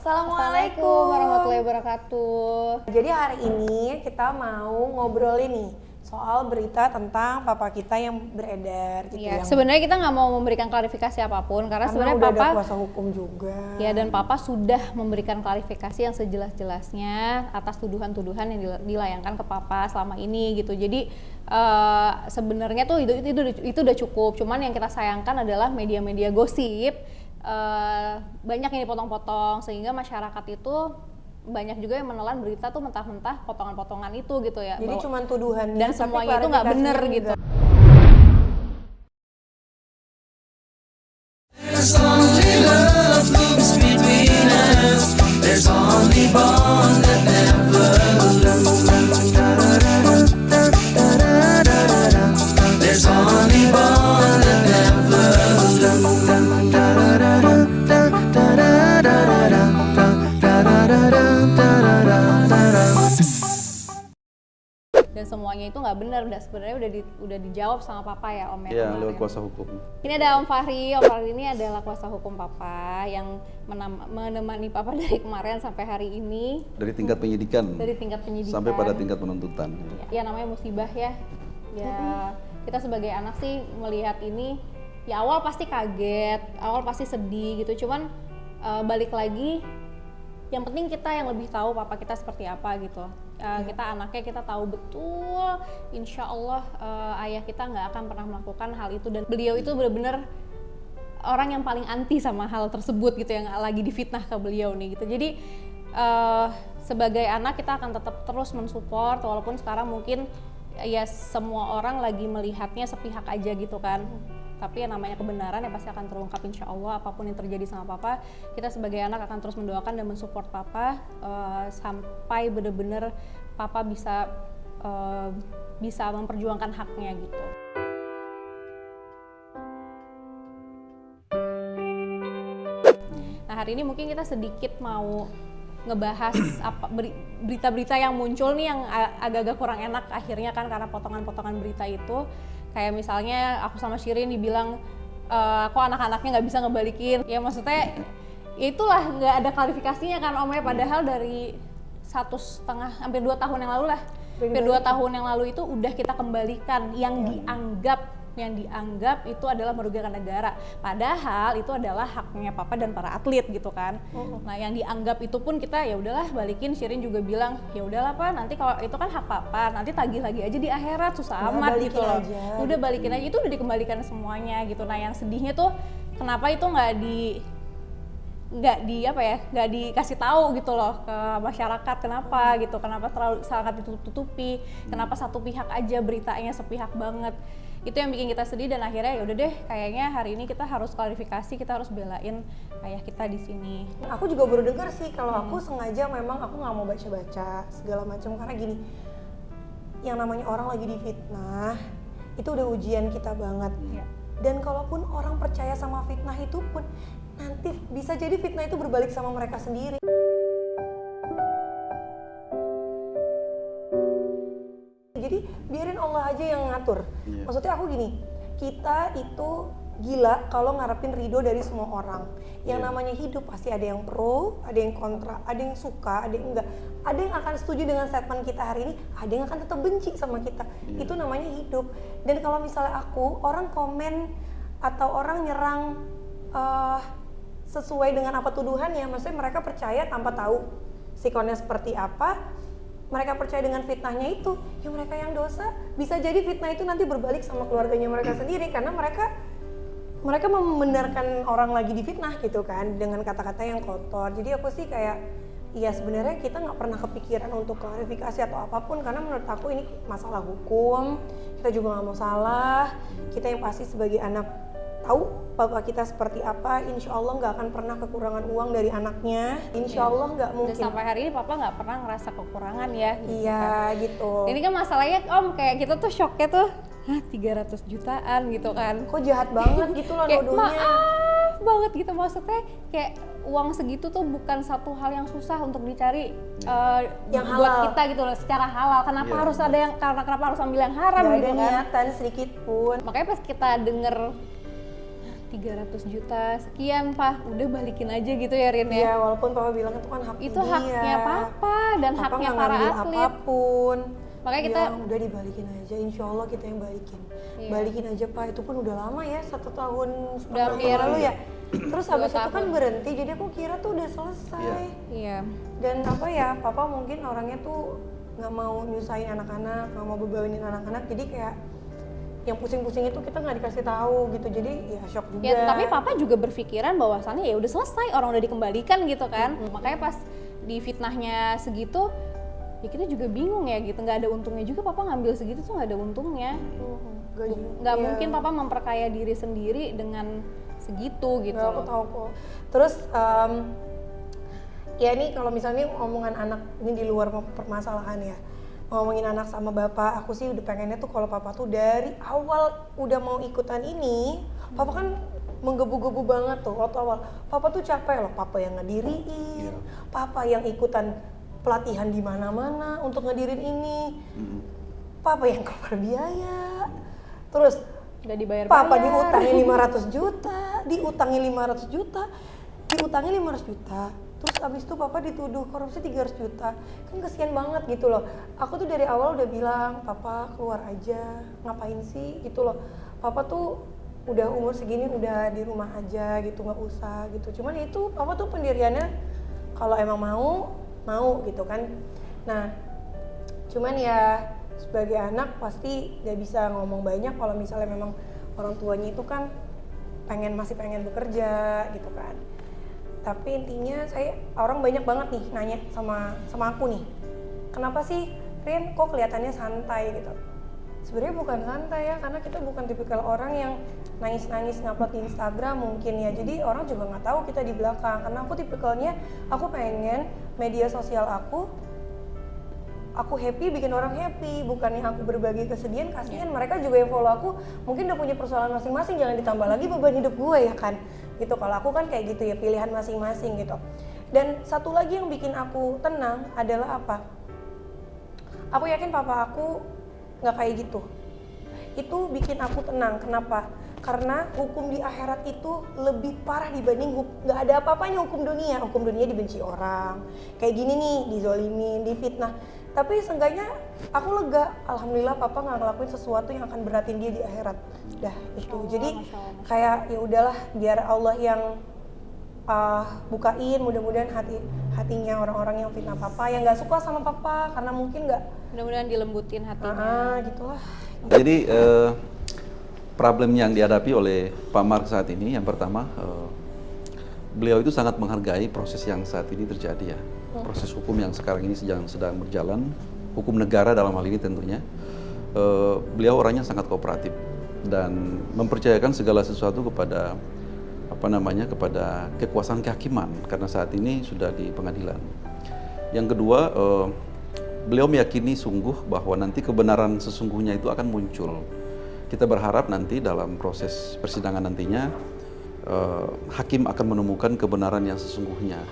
Assalamualaikum warahmatullahi wabarakatuh. Jadi hari ini kita mau ngobrolin nih soal berita tentang papa kita yang beredar gitu. Iya, sebenarnya kita nggak mau memberikan klarifikasi apapun karena sebenarnya udah papa ada kuasa hukum juga. Ya, dan papa sudah memberikan klarifikasi yang sejelas-jelasnya atas tuduhan-tuduhan yang dilayangkan ke papa selama ini gitu. Jadi sebenarnya tuh itu udah cukup. Cuman yang kita sayangkan adalah media-media gosip banyak yang dipotong-potong sehingga masyarakat itu banyak juga yang menelan berita tuh mentah-mentah potongan-potongan itu gitu ya. Jadi cuma tuduhan dan semuanya itu nggak bener gitu. There's only love moves between us. There's only bond that never lose. There's only bond that never lose. Dan semuanya itu nggak benar, sebenarnya udah dijawab sama papa ya Om ya. Iya, lewat kuasa hukum. Ini ada Om Fahri ini adalah kuasa hukum papa yang menemani papa dari kemarin sampai hari ini. Dari tingkat penyidikan. Sampai pada tingkat penuntutan. Ya namanya musibah ya. Ya kita sebagai anak sih melihat ini, ya awal pasti kaget, awal pasti sedih gitu. Cuman balik lagi, yang penting kita yang lebih tahu papa kita seperti apa gitu. Kita anaknya, kita tahu betul insya Allah ayah kita nggak akan pernah melakukan hal itu, dan beliau itu benar-benar orang yang paling anti sama hal tersebut gitu, yang lagi difitnah ke beliau nih gitu. Jadi sebagai anak kita akan tetap terus mensupport walaupun sekarang mungkin ya semua orang lagi melihatnya sepihak aja gitu kan. Tapi yang namanya kebenaran ya pasti akan terungkap insya Allah. Apapun yang terjadi sama papa, kita sebagai anak akan terus mendoakan dan mensupport papa sampai benar-benar papa bisa memperjuangkan haknya gitu. Nah hari ini mungkin kita sedikit mau ngebahas berita-berita yang muncul nih yang agak-agak kurang enak akhirnya kan, karena potongan-potongan berita itu. Kayak misalnya aku sama Shirin dibilang aku anak-anaknya nggak bisa ngebalikin. Ya maksudnya ya itulah, nggak ada klarifikasinya kan Om ya. Padahal dari 1,5 hampir 2 tahun yang lalu lah. Hampir 2 tahun yang lalu itu udah kita kembalikan yang dianggap itu adalah merugikan negara. Padahal itu adalah haknya papa dan para atlet gitu kan. Nah, yang dianggap itu pun kita ya udahlah balikin. Shirin juga bilang, "Ya udahlah Pak, nanti kalau itu kan hak papa, nanti tagih lagi aja di akhirat, susah amat gitu loh." Udah balikin aja, itu udah dikembalikan semuanya gitu. Nah, yang sedihnya tuh kenapa itu nggak dikasih tahu gitu loh ke masyarakat, kenapa terlalu sangat ditutupi, kenapa satu pihak aja beritanya sepihak banget. Itu yang bikin kita sedih, dan akhirnya ya udah deh, kayaknya hari ini kita harus klarifikasi, kita harus belain ayah kita di sini. Aku juga baru dengar sih kalau aku sengaja memang aku nggak mau baca-baca segala macam karena gini, yang namanya orang lagi difitnah itu udah ujian kita banget. Dan kalaupun orang percaya sama fitnah itu pun nanti bisa jadi fitnah itu berbalik sama mereka sendiri. Jadi biarin Allah aja yang ngatur. Maksudnya aku gini, kita itu gila kalau ngarepin ridho dari semua orang. Yang namanya hidup pasti ada yang pro, ada yang kontra, ada yang suka, ada yang enggak. Ada yang akan setuju dengan statement kita hari ini, ada yang akan tetap benci sama kita. Itu namanya hidup. Dan kalau misalnya orang komen atau orang nyerang sesuai dengan apa tuduhannya, maksudnya mereka percaya tanpa tahu sikonnya seperti apa, mereka percaya dengan fitnahnya itu, ya mereka yang dosa. Bisa jadi fitnah itu nanti berbalik sama keluarganya mereka sendiri, karena mereka membenarkan orang lagi difitnah gitu kan, dengan kata-kata yang kotor. Jadi aku sih kayak, ya sebenarnya kita nggak pernah kepikiran untuk klarifikasi atau apapun, karena menurut aku ini masalah hukum, kita juga nggak mau salah. Kita yang pasti sebagai anak tahu bapak kita seperti apa, insya Allah nggak akan pernah kekurangan uang dari anaknya, insya Allah nggak mungkin. Dan sampai hari ini papa nggak pernah ngerasa kekurangan ya. Iya gitu. Ini kan masalahnya Om, kayak kita tuh shocknya tuh 300 jutaan gitu kan. Kok jahat banget gitu loh nodonya. Maaf banget gitu, maksudnya kayak uang segitu tuh bukan satu hal yang susah untuk dicari yang buat halal. kita gitu loh, secara halal. Kenapa harus ada yang, kenapa harus ambil yang haram Gak gitu ada kan? niatan sedikit pun. Makanya pas kita denger 300 juta sekian Pak, udah balikin aja gitu ya Rin ya. Iya, walaupun papa bilang itu kan hak Itu dia. haknya papa dan Papa haknya nggak para ngambil atlet. apapun. Makanya Dia kita udah dibalikin aja, insya Allah kita yang balikin. Iya. Balikin aja Pak, itu pun udah lama ya, 1 tahun Udah setengah hampir. lalu ya. Terus habis itu kan tahun. berhenti, jadi aku kira tuh udah selesai. iya. Dan apa ya, papa mungkin orangnya tuh nggak mau nyusahin anak-anak, nggak mau bebanin anak-anak, jadi kayak yang pusing-pusing itu kita nggak dikasih tahu gitu, jadi ya shock juga. Ya, tapi papa juga berpikiran bahwasannya ya udah selesai, orang udah dikembalikan gitu kan. Makanya pas di fitnahnya segitu, ya kita juga bingung ya gitu, nggak ada untungnya juga papa ngambil segitu tuh nggak ada untungnya. Nggak Iya. mungkin papa memperkaya diri sendiri dengan segitu gitu. Nggak, aku loh. tahu kok. Terus ya ini kalau misalnya omongan anak ini di luar permasalahan ya, ngomongin anak sama bapak, aku sih udah pengennya tuh kalau papa tuh dari awal udah mau ikutan ini, papa kan menggebu-gebu banget tuh waktu awal. Papa tuh capek loh, papa yang ngediriin, papa yang ikutan pelatihan di mana-mana untuk ngedirin ini, papa yang keluar biaya, terus Nggak dibayar. papa diutangi 500 juta, diutangi 500 juta, diutangi 500 juta. Terus abis itu papa dituduh korupsi 300 juta. Kan kesian banget gitu loh. Aku tuh dari awal udah bilang, papa keluar aja, ngapain sih gitu loh. Papa tuh udah umur segini udah di rumah aja gitu, nggak usah gitu. Cuman itu papa tuh pendiriannya kalau emang mau gitu kan. Nah, cuman ya sebagai anak pasti gak bisa ngomong banyak kalau misalnya memang orang tuanya itu kan masih pengen bekerja gitu kan. Tapi intinya orang banyak banget nih nanya sama aku nih, kenapa sih Rin kok kelihatannya santai gitu. Sebenarnya bukan santai ya, karena kita bukan tipikal orang yang nangis-nangis ngupload di Instagram mungkin ya. Jadi orang juga nggak tahu kita di belakang. Karena aku tipikalnya, aku pengen media sosial aku happy, bikin orang happy, bukannya aku berbagi kesedihan. Kasihan mereka juga yang follow aku mungkin udah punya persoalan masing-masing, jangan ditambah lagi beban hidup gue ya kan gitu. Kalau aku kan kayak gitu ya, pilihan masing-masing gitu. Dan satu lagi yang bikin aku tenang adalah apa, aku yakin papa aku nggak kayak gitu. Itu bikin aku tenang. Kenapa? Karena hukum di akhirat itu lebih parah dibanding nggak ada apa-apanya hukum dunia. Hukum dunia dibenci orang kayak gini nih, dizolimin, difitnah. Tapi seenggaknya aku lega, alhamdulillah papa nggak ngelakuin sesuatu yang akan beratin dia di akhirat. Dah itu. Jadi kayak ya udahlah, biar Allah yang bukain mudah-mudahan hatinya orang-orang yang fitnah papa, yang nggak suka sama papa karena mungkin nggak. Mudah-mudahan dilembutin hatinya. Gitulah. Jadi problem yang dihadapi oleh Pak Mark saat ini, yang pertama beliau itu sangat menghargai proses yang saat ini terjadi ya. Proses hukum yang sekarang ini sedang berjalan, hukum negara dalam hal ini tentunya. Beliau orangnya sangat kooperatif dan mempercayakan segala sesuatu kepada kepada kekuasaan kehakiman, karena saat ini sudah di pengadilan. Yang kedua, beliau meyakini sungguh bahwa nanti kebenaran sesungguhnya itu akan muncul. Kita berharap nanti dalam proses persidangan nantinya hakim akan menemukan kebenaran yang sesungguhnya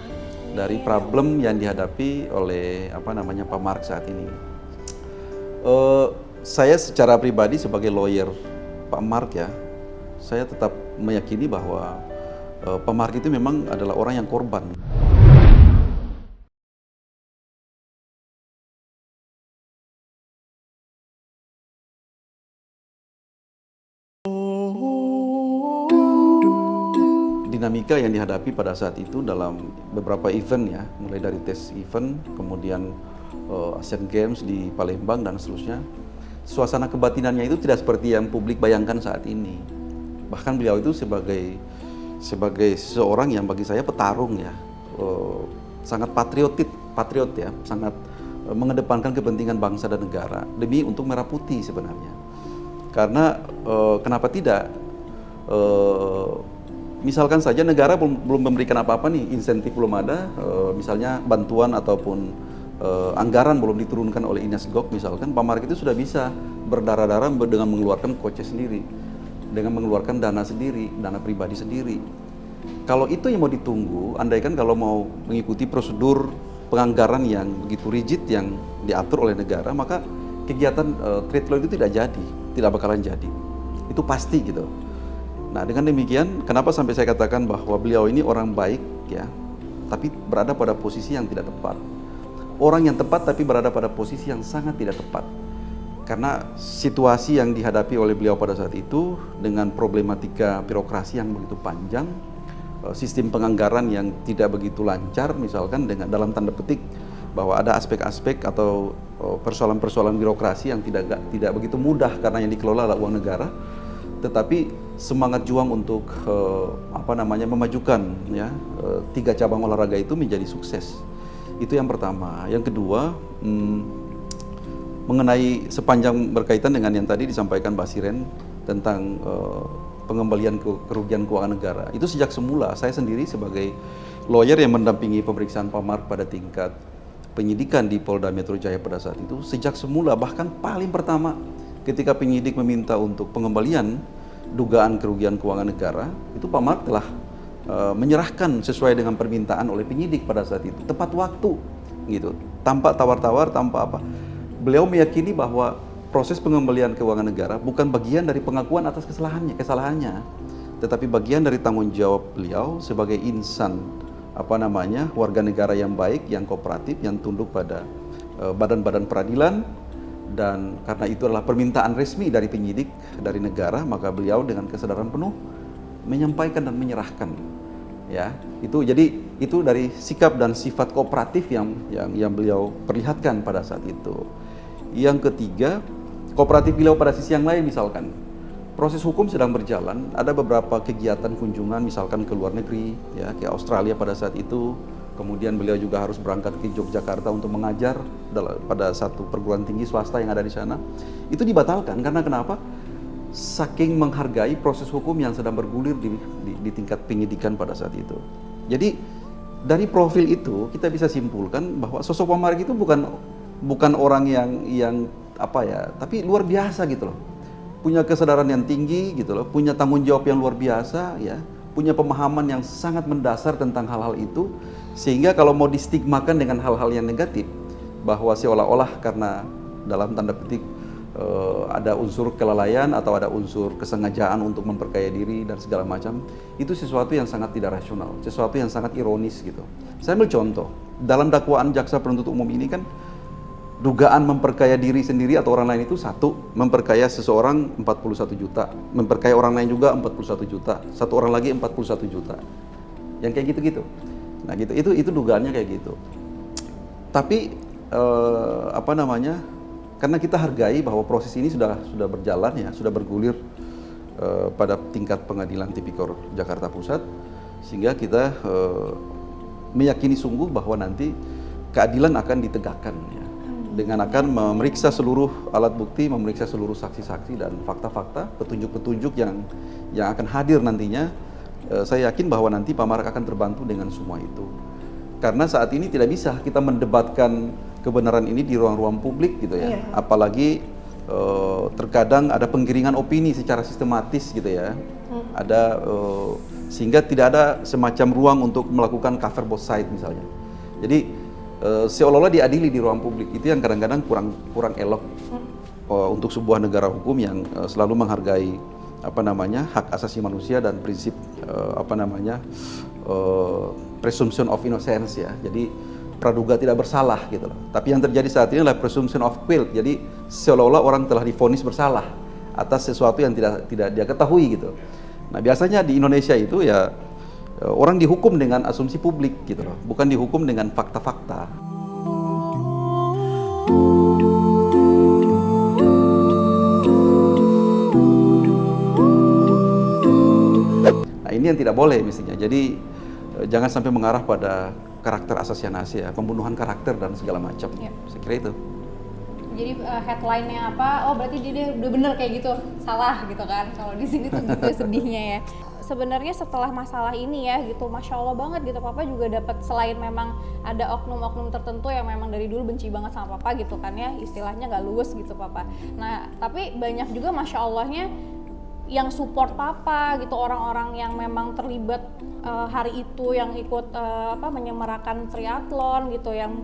dari problem yang dihadapi oleh Pak Mark saat ini. Saya secara pribadi sebagai lawyer Pak Mark ya, saya tetap meyakini bahwa Pak Mark itu memang adalah orang yang korban. Dinamika yang dihadapi pada saat itu dalam beberapa event ya, mulai dari tes event, kemudian Asian Games di Palembang dan seterusnya, suasana kebatinannya itu tidak seperti yang publik bayangkan saat ini. Bahkan beliau itu sebagai seseorang yang bagi saya petarung ya, sangat patriot ya, sangat mengedepankan kepentingan bangsa dan negara demi untuk merah putih sebenarnya. Karena kenapa tidak? Misalkan saja negara belum memberikan apa-apa nih, insentif belum ada, misalnya bantuan ataupun anggaran belum diturunkan oleh Ines Gok misalkan, Pak Mark itu sudah bisa berdarah-darah dengan mengeluarkan kocek sendiri, dengan mengeluarkan dana sendiri, dana pribadi sendiri. Kalau itu yang mau ditunggu, andaikan kalau mau mengikuti prosedur penganggaran yang begitu rigid yang diatur oleh negara, maka kegiatan trade law itu tidak bakalan jadi. Itu pasti gitu. Nah, dengan demikian, kenapa sampai saya katakan bahwa beliau ini orang baik, ya, tapi berada pada posisi yang tidak tepat. Orang yang tepat tapi berada pada posisi yang sangat tidak tepat. Karena situasi yang dihadapi oleh beliau pada saat itu dengan problematika birokrasi yang begitu panjang, sistem penganggaran yang tidak begitu lancar, misalkan dengan dalam tanda petik bahwa ada aspek-aspek atau persoalan-persoalan birokrasi yang tidak begitu mudah karena yang dikelola adalah uang negara, tetapi semangat juang untuk memajukan ya 3 cabang olahraga itu menjadi sukses. Itu yang pertama. Yang kedua, mengenai sepanjang berkaitan dengan yang tadi disampaikan Mbak Siren tentang pengembalian kerugian keuangan negara. Itu sejak semula saya sendiri sebagai lawyer yang mendampingi pemeriksaan Pak Mark pada tingkat penyidikan di Polda Metro Jaya pada saat itu, sejak semula bahkan paling pertama ketika penyidik meminta untuk pengembalian dugaan kerugian keuangan negara, itu Pak Mark telah menyerahkan sesuai dengan permintaan oleh penyidik pada saat itu, tepat waktu gitu, tanpa tawar-tawar, tanpa apa. Beliau meyakini bahwa proses pengembalian keuangan negara bukan bagian dari pengakuan atas kesalahannya, tetapi bagian dari tanggung jawab beliau sebagai insan warga negara yang baik, yang kooperatif, yang tunduk pada badan-badan peradilan, dan karena itu adalah permintaan resmi dari penyidik dari negara, maka beliau dengan kesadaran penuh menyampaikan dan menyerahkan. Ya, itu dari sikap dan sifat kooperatif yang beliau perlihatkan pada saat itu. Yang ketiga, kooperatif beliau pada sisi yang lain, misalkan proses hukum sedang berjalan, ada beberapa kegiatan kunjungan misalkan ke luar negeri, ya, ke Australia pada saat itu. Kemudian beliau juga harus berangkat ke Yogyakarta untuk mengajar pada satu perguruan tinggi swasta yang ada di sana. Itu dibatalkan karena kenapa? Saking menghargai proses hukum yang sedang bergulir di tingkat penyidikan pada saat itu. Jadi dari profil itu kita bisa simpulkan bahwa sosok Pak Mark itu bukan orang yang tapi luar biasa gitu loh. Punya kesadaran yang tinggi gitu loh, punya tanggung jawab yang luar biasa ya, punya pemahaman yang sangat mendasar tentang hal-hal itu, sehingga kalau mau distigmakan dengan hal-hal yang negatif, bahwa seolah-olah karena dalam tanda petik ada unsur kelalaian atau ada unsur kesengajaan untuk memperkaya diri dan segala macam, itu sesuatu yang sangat tidak rasional, sesuatu yang sangat ironis gitu. Saya ambil contoh, dalam dakwaan jaksa penuntut umum ini kan dugaan memperkaya diri sendiri atau orang lain itu satu, memperkaya seseorang 41 juta, memperkaya orang lain juga 41 juta, satu orang lagi 41 juta. Yang kayak gitu-gitu. Nah, gitu. Itu dugaannya kayak gitu. Tapi karena kita hargai bahwa proses ini sudah berjalan ya, sudah bergulir pada tingkat pengadilan tipikor Jakarta Pusat, sehingga kita meyakini sungguh bahwa nanti keadilan akan ditegakkan ya, dengan akan memeriksa seluruh alat bukti, memeriksa seluruh saksi-saksi dan fakta-fakta, petunjuk-petunjuk yang akan hadir nantinya. Saya yakin bahwa nanti Pak Mark akan terbantu dengan semua itu. Karena saat ini tidak bisa kita mendebatkan kebenaran ini di ruang-ruang publik gitu ya. Yeah. Apalagi terkadang ada penggiringan opini secara sistematis gitu ya. Ada sehingga tidak ada semacam ruang untuk melakukan cover both side misalnya. Jadi seolah-olah diadili di ruang publik, itu yang kadang-kadang kurang elok untuk sebuah negara hukum yang selalu menghargai hak asasi manusia dan prinsip presumption of innocence ya. Jadi praduga tidak bersalah gitu loh. Tapi yang terjadi saat ini adalah presumption of guilt. Jadi seolah-olah orang telah divonis bersalah atas sesuatu yang tidak dia ketahui gitu. Nah, biasanya di Indonesia itu ya orang dihukum dengan asumsi publik gitu loh, bukan dihukum dengan fakta-fakta. Nah, ini yang tidak boleh mestinya. Jadi jangan sampai mengarah pada karakter asasianasi ya, pembunuhan karakter dan segala macam. Ya. Saya kira itu. Jadi headline-nya apa? Oh, berarti dia udah bener kayak gitu, salah gitu kan? Kalau di sini tuh gitu sedihnya ya. Sebenarnya setelah masalah ini ya gitu, Masya Allah banget gitu, Papa juga dapat, selain memang ada oknum-oknum tertentu yang memang dari dulu benci banget sama Papa gitu kan ya, istilahnya nggak luwes gitu Papa. Nah, tapi banyak juga Masya Allahnya yang support Papa gitu, orang-orang yang memang terlibat hari itu, yang ikut menyemarakan triathlon gitu, yang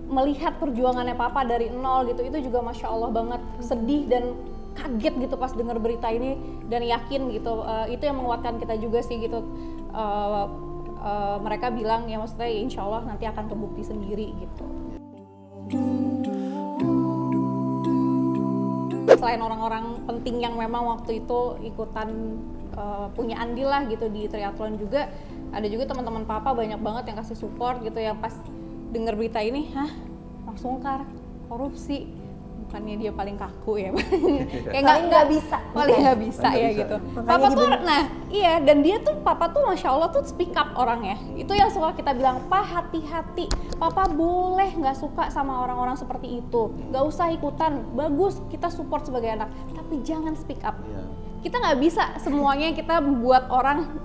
melihat perjuangannya Papa dari nol gitu, itu juga Masya Allah banget. Sedih dan kaget gitu pas dengar berita ini dan yakin gitu. Itu yang menguatkan kita juga sih gitu. Mereka bilang ya maksudnya ya insya Allah nanti akan kebukti sendiri gitu. Selain orang-orang penting yang memang waktu itu ikutan punya andil lah gitu di triathlon juga, ada juga teman-teman papa banyak banget yang kasih support gitu, yang pas dengar berita ini, Mang Sungkar korupsi, bukannya dia paling kaku ya, kayak nggak bisa ya gitu. Papa tuh, iya, dan dia tuh papa tuh masya Allah tuh speak up orangnya. Itu yang suka kita bilang, Pak hati-hati, papa boleh nggak suka sama orang-orang seperti itu, nggak usah ikutan, bagus kita support sebagai anak, tapi jangan speak up. Kita nggak bisa semuanya kita buat orang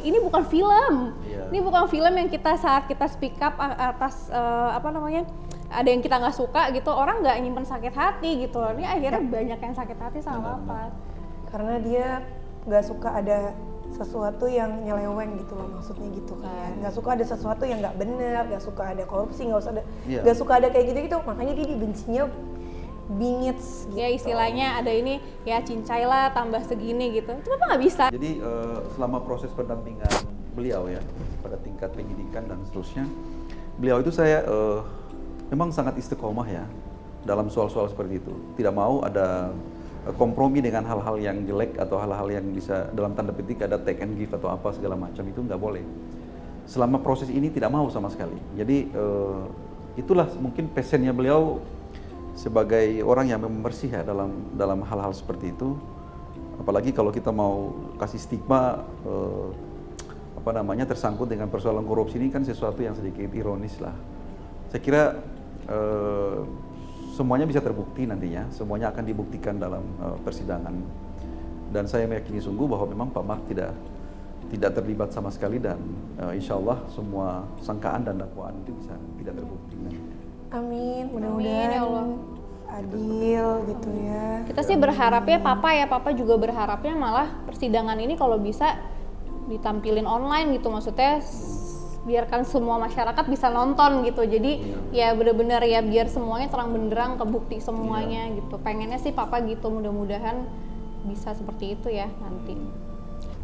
ini bukan film, ini bukan film yang kita saat kita speak up atas ada yang kita nggak suka gitu, orang nggak nyimpen sakit hati gitu loh. Ini akhirnya banyak yang sakit hati sama papa. Karena dia nggak suka ada sesuatu yang nyeleweng gitu loh, maksudnya gitu kan. Nggak suka ada sesuatu yang nggak benar, nggak suka ada korupsi, nggak suka ada kayak gitu-gitu. Makanya dia dibencinya bingit gitu. Ya istilahnya ada ini ya cincai lah tambah segini gitu. Itu apa nggak bisa. Jadi selama proses pendampingan beliau ya pada tingkat penyidikan dan seterusnya, beliau itu saya memang sangat istiqomah ya dalam soal-soal seperti itu. Tidak mau ada kompromi dengan hal-hal yang jelek atau hal-hal yang bisa dalam tanda petik ada take and give atau apa segala macam, itu nggak boleh. Selama proses ini tidak mau sama sekali. Jadi itulah mungkin pesannya beliau sebagai orang yang membersih ya dalam hal-hal seperti itu. Apalagi kalau kita mau kasih stigma tersangkut dengan persoalan korupsi ini kan sesuatu yang sedikit ironis lah. Saya kira semuanya bisa terbukti nantinya, semuanya akan dibuktikan dalam persidangan. Dan saya meyakini sungguh bahwa memang Pak Mark tidak terlibat sama sekali, dan insya Allah semua sangkaan dan dakwaan itu bisa tidak terbukti. Amin, mudah-mudahan ya Allah. Adil gitu ya. Kita sih berharapnya papa juga berharapnya malah persidangan ini kalau bisa ditampilin online gitu, maksudnya biarkan semua masyarakat bisa nonton gitu. Jadi ya benar-benar ya biar semuanya terang benderang kebukti semuanya gitu. Pengennya sih papa gitu, mudah-mudahan bisa seperti itu ya nanti.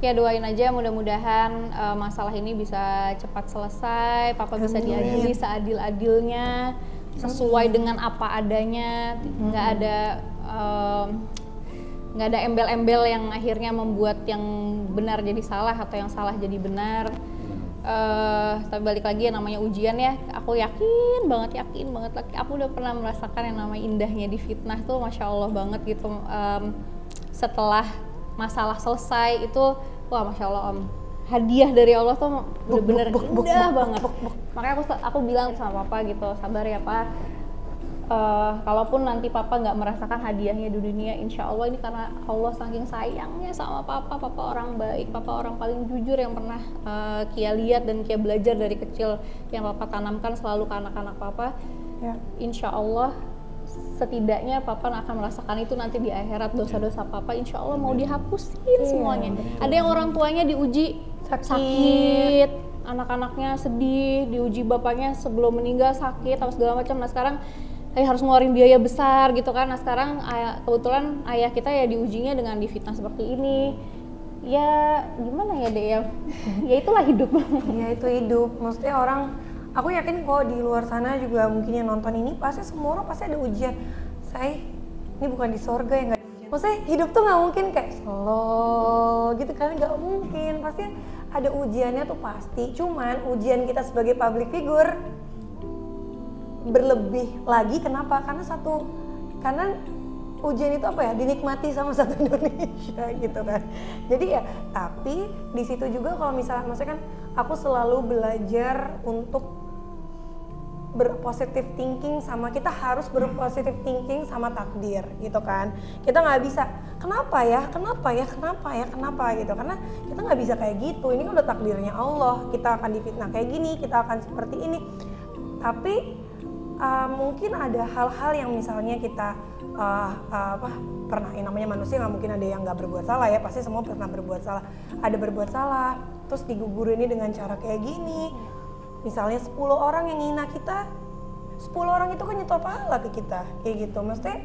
Ya doain aja mudah-mudahan masalah ini bisa cepat selesai, papa bisa diadili seadil-adilnya, sesuai dengan apa adanya, nggak ada embel-embel yang akhirnya membuat yang benar jadi salah atau yang salah jadi benar. Tapi balik lagi yang namanya ujian ya, aku yakin banget aku udah pernah merasakan yang namanya indahnya di fitnah tuh, masya Allah banget gitu. Setelah masalah selesai itu, wah masya Allah hadiah dari Allah tuh bener-bener indah banget. Makanya aku bilang sama papa gitu, sabar ya Pak, kalaupun nanti papa nggak merasakan hadiahnya di dunia, insya Allah ini karena Allah saking sayangnya sama papa orang baik, papa orang paling jujur yang pernah Kia lihat dan Kia belajar dari kecil, yang papa tanamkan selalu ke anak-anak papa. Insya Allah setidaknya papa akan merasakan itu nanti di akhirat, dosa-dosa papa insya Allah mau dihapusin semuanya. Ada yang orang tuanya diuji sakit, anak-anaknya sedih, diuji bapaknya sebelum meninggal sakit atau segala macam. Nah sekarang harus ngeluarin biaya besar gitu kan. Nah sekarang kebetulan ayah kita ya diujinya dengan difitnah seperti ini. Ya gimana ya Dek ya? Ya itulah hidup. Ya itu hidup. Maksudnya orang, aku yakin kok di luar sana juga mungkin yang nonton ini pasti semua orang pasti ada ujian. Ini bukan di sorga ya, nggak. Maksudnya hidup tuh nggak mungkin kayak slow gitu kan, nggak mungkin. Pasti ada ujiannya tuh pasti. Cuman ujian kita sebagai public figure berlebih lagi. Kenapa? Karena ujian itu apa ya, dinikmati sama satu Indonesia gitu kan. Jadi ya, tapi di situ juga kalau misalnya, maksudnya kan aku selalu belajar untuk berpositive thinking, sama kita harus berpositive thinking sama takdir gitu kan. Kita nggak bisa kenapa ya gitu, karena kita nggak bisa kayak gitu. Ini kan udah takdirnya Allah, kita akan difitnah kayak gini, kita akan seperti ini. Tapi mungkin ada hal-hal yang misalnya kita pernah, yang namanya manusia nggak mungkin ada yang nggak berbuat salah ya, pasti semua pernah berbuat salah. Ada berbuat salah terus digugur ini dengan cara kayak gini. Misalnya 10 orang yang ngina kita, 10 orang itu kan nyetor pahala ke kita kayak gitu. Maksudnya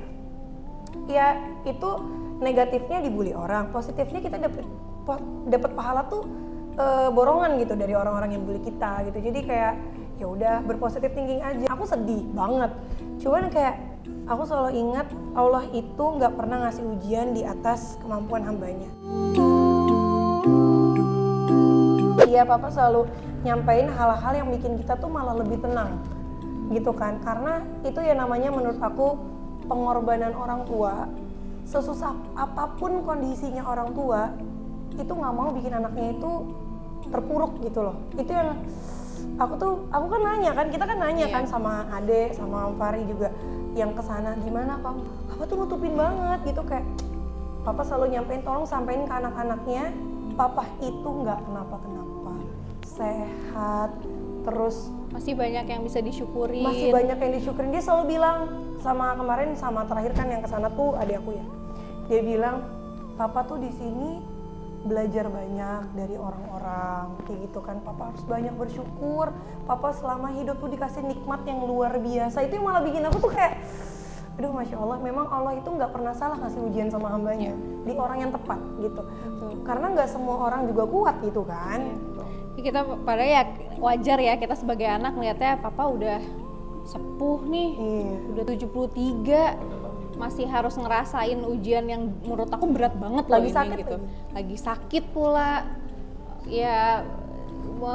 ya itu negatifnya dibully orang, positifnya kita dapat pahala tuh borongan gitu dari orang-orang yang bully kita gitu. Jadi kayak ya udah berpositif thinking aja. Aku sedih banget, cuman kayak aku selalu ingat Allah itu nggak pernah ngasih ujian di atas kemampuan hambanya. Iya, papa selalu nyampein hal-hal yang bikin kita tuh malah lebih tenang gitu kan, karena itu ya namanya menurut aku pengorbanan orang tua. Sesusah apapun kondisinya orang tua itu nggak mau bikin anaknya itu terpuruk gitu loh. Itu yang aku kan nanya kan, kita kan nanya kan sama Ade sama Fari juga yang kesana, gimana papa tuh nutupin banget gitu, kayak papa selalu nyampein tolong sampein ke anak-anaknya papa itu nggak kenapa-kenapa, sehat, terus Masih banyak yang bisa disyukurin. masih banyak yang disyukurin. Dia selalu bilang sama kemarin sama terakhir kan yang kesana tuh adik aku ya, dia bilang papa tuh di sini belajar banyak dari orang-orang kayak gitu kan, papa harus banyak bersyukur, papa selama hidup tuh dikasih nikmat yang luar biasa. Itu yang malah bikin aku tuh kayak aduh Masya Allah, memang Allah itu nggak pernah salah ngasih ujian sama hambanya di orang yang tepat gitu. Karena nggak semua orang juga kuat gitu kan. Kita pada ya wajar ya kita sebagai anak ngeliatnya papa udah sepuh nih, udah 73 masih harus ngerasain ujian yang menurut aku berat banget loh Lagi ini sakit gitu. Lagi sakit pula. Ya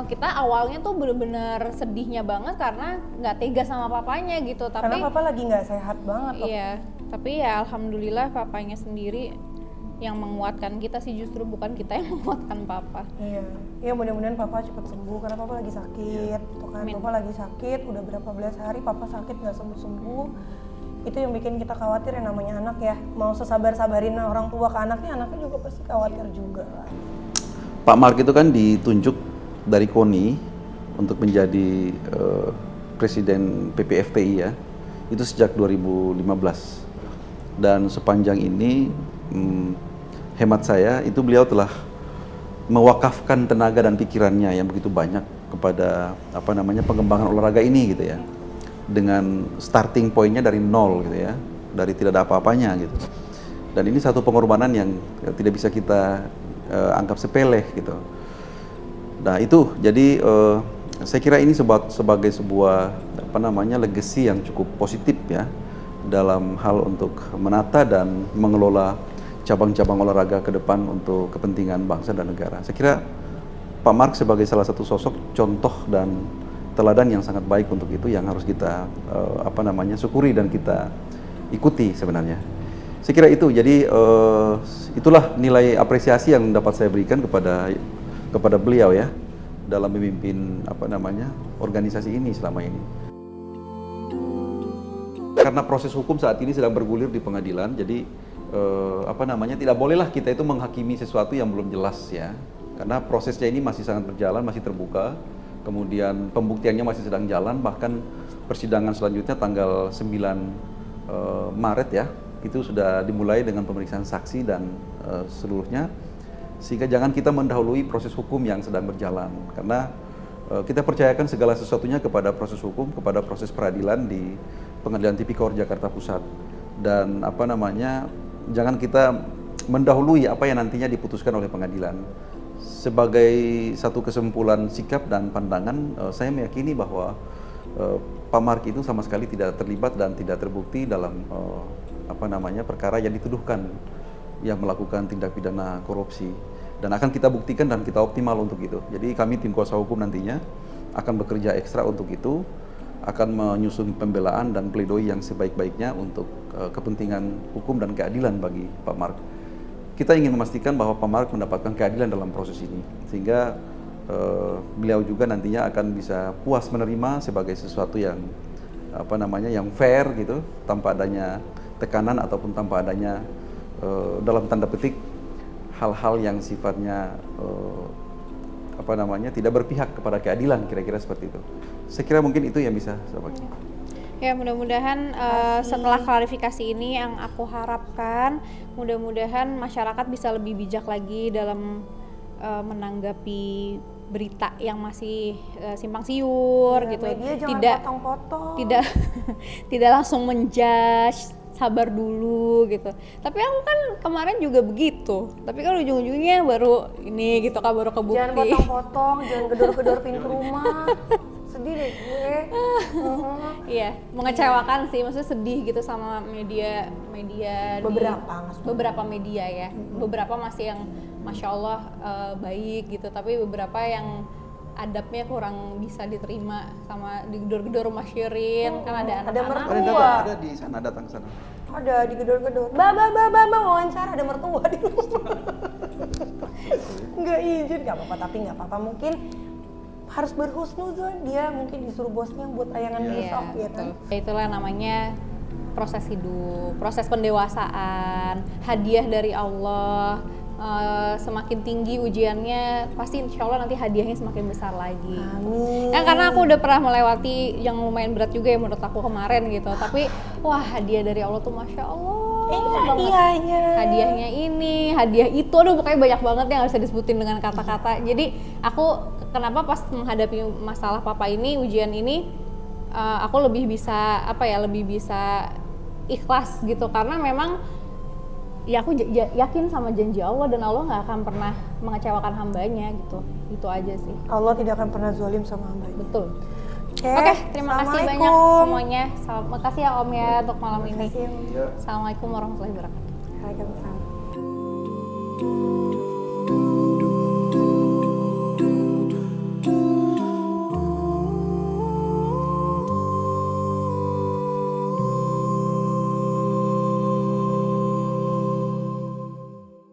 kita awalnya tuh bener-bener sedihnya banget karena nggak tega sama papanya gitu. Tapi Karena papa lagi nggak sehat banget loh. iya, tapi ya alhamdulillah papanya sendiri yang menguatkan kita sih, justru bukan kita yang menguatkan papa. Iya, ya mudah-mudahan papa cepat sembuh karena papa lagi sakit, gitu kan. Amin. Papa lagi sakit, udah berapa belas hari papa sakit nggak sembuh-sembuh. Itu yang bikin kita khawatir, yang namanya anak ya. Mau sesabar-sabarin orang tua ke anaknya juga pasti khawatir juga lah. Pak Mark itu kan ditunjuk dari KONI untuk menjadi presiden PPFTI ya, itu sejak 2015. Dan sepanjang ini hemat saya itu beliau telah mewakafkan tenaga dan pikirannya yang begitu banyak kepada pengembangan olahraga ini gitu ya, dengan starting pointnya dari nol gitu ya, dari tidak ada apa-apanya gitu. Dan ini satu pengorbanan yang tidak bisa kita anggap sepele gitu. Nah itu jadi saya kira ini sebagai sebuah legacy yang cukup positif ya dalam hal untuk menata dan mengelola cabang-cabang olahraga ke depan untuk kepentingan bangsa dan negara. Saya kira Pak Mark sebagai salah satu sosok contoh dan teladan yang sangat baik untuk itu, yang harus kita syukuri dan kita ikuti sebenarnya. Saya kira itu. Jadi itulah nilai apresiasi yang dapat saya berikan kepada beliau ya dalam memimpin organisasi ini selama ini. Karena proses hukum saat ini sedang bergulir di pengadilan, jadi tidak bolehlah kita itu menghakimi sesuatu yang belum jelas ya. Karena prosesnya ini masih sangat berjalan, masih terbuka. Kemudian pembuktiannya masih sedang jalan, bahkan persidangan selanjutnya tanggal 9 Maret ya, itu sudah dimulai dengan pemeriksaan saksi dan seluruhnya. Sehingga jangan kita mendahului proses hukum yang sedang berjalan, karena kita percayakan segala sesuatunya kepada proses hukum, kepada proses peradilan di Pengadilan Tipikor Jakarta Pusat. Dan jangan kita mendahului apa yang nantinya diputuskan oleh pengadilan. Sebagai satu kesimpulan sikap dan pandangan, saya meyakini bahwa Pak Mark itu sama sekali tidak terlibat dan tidak terbukti dalam perkara yang dituduhkan yang melakukan tindak pidana korupsi. Dan akan kita buktikan dan kita optimal untuk itu. Jadi kami tim kuasa hukum nantinya akan bekerja ekstra untuk itu, akan menyusun pembelaan dan pledoi yang sebaik-baiknya untuk kepentingan hukum dan keadilan bagi Pak Mark. Kita ingin memastikan bahwa Pak Mark mendapatkan keadilan dalam proses ini, sehingga beliau juga nantinya akan bisa puas menerima sebagai sesuatu yang yang fair gitu, tanpa adanya tekanan ataupun tanpa adanya dalam tanda petik hal-hal yang sifatnya tidak berpihak kepada keadilan, kira-kira seperti itu. Saya kira mungkin itu yang bisa saya bagi. Ya mudah-mudahan setelah klarifikasi ini yang aku harapkan, mudah-mudahan masyarakat bisa lebih bijak lagi dalam menanggapi berita yang masih simpang siur gitu. Media jangan Tidak potong-potong. tidak langsung menjudge sabar dulu gitu. Tapi aku kan kemarin juga begitu, tapi kan ujung-ujungnya baru ini gitu kan, baru kebukti. Jangan potong-potong, jangan gedor-gedor pintu rumah. Sedih deh gue. Iya, mengecewakan sih, maksudnya sedih gitu sama media beberapa media ya. Beberapa masih yang masya Allah baik gitu, tapi beberapa yang adabnya kurang bisa diterima sama digedor-gedor rumah Syirin. Kan ada ada anak-anak. mertua. Ada di sana, datang sana. Ada digedor-gedor. Ba wawancara, ada mertua di rumah. Nggak izin, nggak apa-apa, tapi nggak apa-apa, mungkin harus berhusnuzon, dia mungkin disuruh bosnya buat tayangan besok ya kan. Ya, itulah namanya proses hidup, proses pendewasaan, hadiah dari Allah. Semakin tinggi ujiannya, pasti insya Allah nanti hadiahnya semakin besar lagi. Amin. Kan karena aku udah pernah melewati yang lumayan berat juga ya menurut aku kemarin gitu. Tapi wah, hadiah dari Allah tuh masya Allah banget. Iya. Hadiahnya ini, hadiah itu, aduh pokoknya banyak banget yang nggak bisa disebutin dengan kata-kata. Jadi aku kenapa pas menghadapi masalah papa ini, ujian ini, aku lebih bisa lebih bisa ikhlas gitu, karena memang ya aku yakin sama janji Allah, dan Allah nggak akan pernah mengecewakan hambanya gitu. Itu aja sih. Allah tidak akan pernah zalim sama hambanya. Betul. Oke, Oke, terima kasih banyak Assalamualaikum. semuanya. Makasih ya Om ya untuk malam ini. Terima kasih. Assalamualaikum warahmatullahi wabarakatuh. Waalaikumsalam.